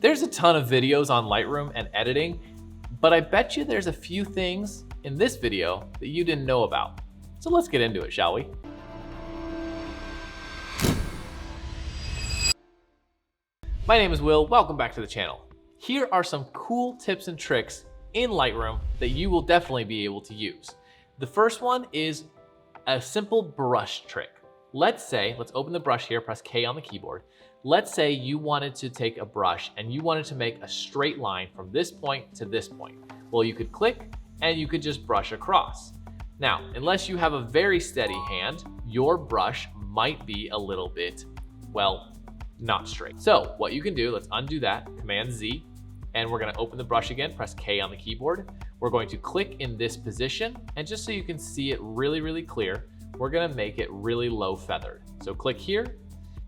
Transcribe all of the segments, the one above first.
There's a ton of videos on Lightroom and editing, but I bet you there's a few things in this video that you didn't know about. So let's get into it, shall we? My name is Will, welcome back to the channel. Here are some cool tips and tricks in Lightroom that you will definitely be able to use. The first one is a simple brush trick. Let's open the brush here, press K on the keyboard. Let's say you wanted to take a brush and you wanted to make a straight line from this point to this point. Well, you could click and you could just brush across. Now, unless you have a very steady hand, your brush might be a little bit, well, not straight. So what you can do, let's undo that, Command Z, and we're gonna open the brush again, press K on the keyboard. We're going to click in this position, and just so you can see it really, really clear, we're gonna make it really low feathered. So click here,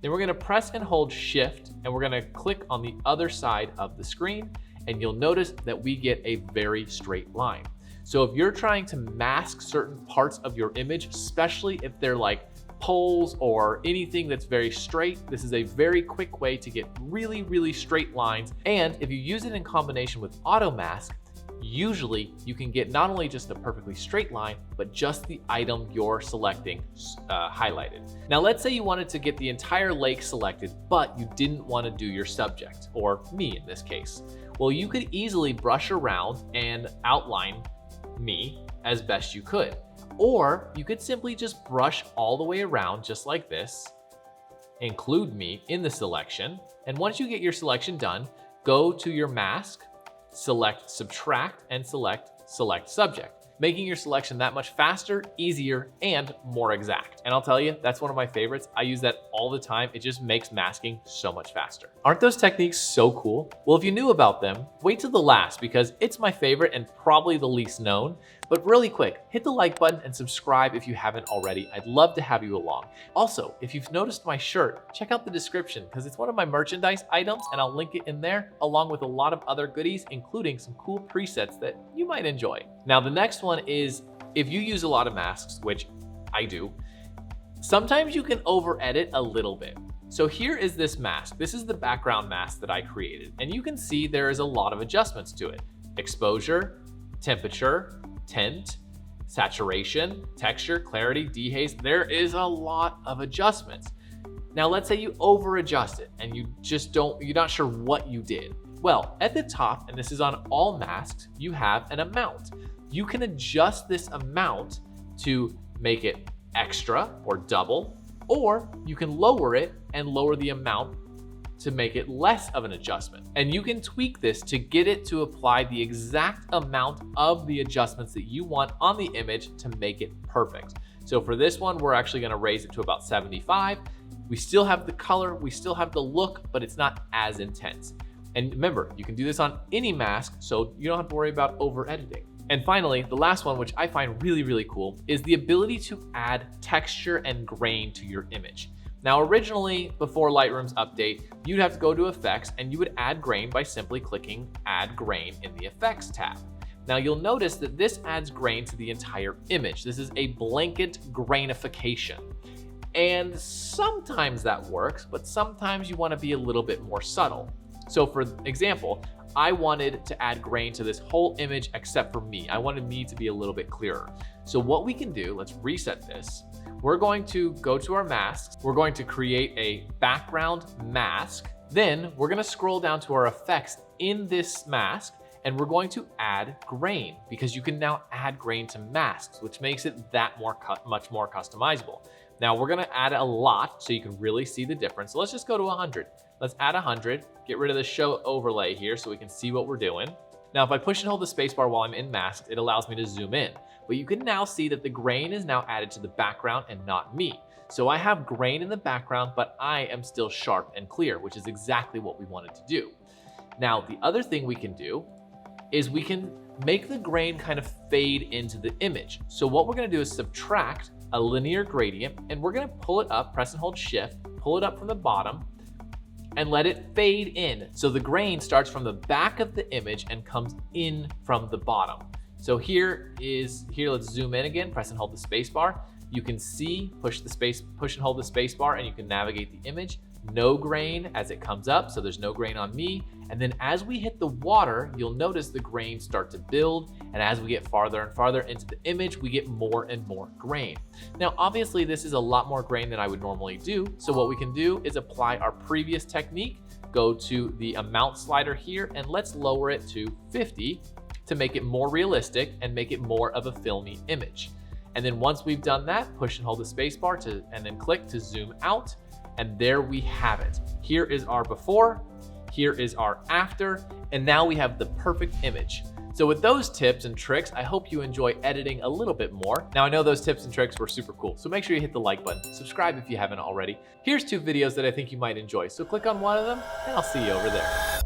then we're gonna press and hold Shift, and we're gonna click on the other side of the screen, and you'll notice that we get a very straight line. So if you're trying to mask certain parts of your image, especially if they're like poles or anything that's very straight, this is a very quick way to get really, really straight lines. And if you use it in combination with auto mask, usually you can get not only just a perfectly straight line, but just the item you're selecting highlighted. Now, let's say you wanted to get the entire lake selected, but you didn't want to do your subject, or me in this case. Well, you could easily brush around and outline me as best you could. Or you could simply just brush all the way around just like this, include me in the selection. And once you get your selection done, go to your mask, select subtract, and select subject, making your selection that much faster, easier, and more exact. And I'll tell you, that's one of my favorites. I use that all the time. It just makes masking so much faster. Aren't those techniques so cool? Well, if you knew about them, wait till the last because it's my favorite and probably the least known. But really quick, hit the like button and subscribe if you haven't already. I'd love to have you along. Also, if you've noticed my shirt, check out the description because it's one of my merchandise items and I'll link it in there along with a lot of other goodies, including some cool presets that you might enjoy. Now, the next one is if you use a lot of masks, which I do, sometimes you can over edit a little bit. So here is this mask. This is the background mask that I created. And you can see there is a lot of adjustments to it. Exposure, temperature, tint, saturation, texture, clarity, dehaze. There is a lot of adjustments. Now let's say you over adjust it and you're not sure what you did. Well, at the top, and this is on all masks, you have an amount. You can adjust this amount to make it extra or double, or you can lower it and lower the amount to make it less of an adjustment. And you can tweak this to get it to apply the exact amount of the adjustments that you want on the image to make it perfect. So for this one, we're actually gonna raise it to about 75. We still have the color, we still have the look, but it's not as intense. And remember, you can do this on any mask, so you don't have to worry about over editing. And finally, the last one, which I find really, really cool, is the ability to add texture and grain to your image. Now, originally, before Lightroom's update, you'd have to go to Effects and you would add grain by simply clicking Add Grain in the Effects tab. Now, you'll notice that this adds grain to the entire image. This is a blanket grainification. And sometimes that works, but sometimes you want to be a little bit more subtle. So for example, I wanted to add grain to this whole image except for me. I wanted me to be a little bit clearer. So what we can do, let's reset this. We're going to go to our masks. We're going to create a background mask. Then we're gonna scroll down to our effects in this mask and we're going to add grain because you can now add grain to masks, which makes it that much more customizable. Now we're gonna add a lot so you can really see the difference. So let's just go to 100. Let's add 100, get rid of the show overlay here so we can see what we're doing. Now, if I push and hold the spacebar while I'm in masks, it allows me to zoom in. But you can now see that the grain is now added to the background and not me. So I have grain in the background, but I am still sharp and clear, which is exactly what we wanted to do. Now, the other thing we can do is we can make the grain kind of fade into the image. So what we're gonna do is subtract a linear gradient, and we're gonna pull it up, press and hold Shift, pull it up from the bottom, and let it fade in. So the grain starts from the back of the image and comes in from the bottom. So here, let's zoom in again, press and hold the space bar. You can see, push and hold the space bar and you can navigate the image. no grain as it comes up, so there's no grain on me. And then as we hit the water, you'll notice the grains start to build. And as we get farther and farther into the image, we get more and more grain. Now, obviously this is a lot more grain than I would normally do. So what we can do is apply our previous technique, go to the amount slider here, and let's lower it to 50 to make it more realistic and make it more of a filmy image. And then once we've done that, push and hold the space bar and then click to zoom out. And there we have it. Here is our before, here is our after, and now we have the perfect image. So with those tips and tricks, I hope you enjoy editing a little bit more. Now I know those tips and tricks were super cool, so make sure you hit the like button, subscribe if you haven't already. Here's 2 videos that I think you might enjoy, so click on one of them and I'll see you over there.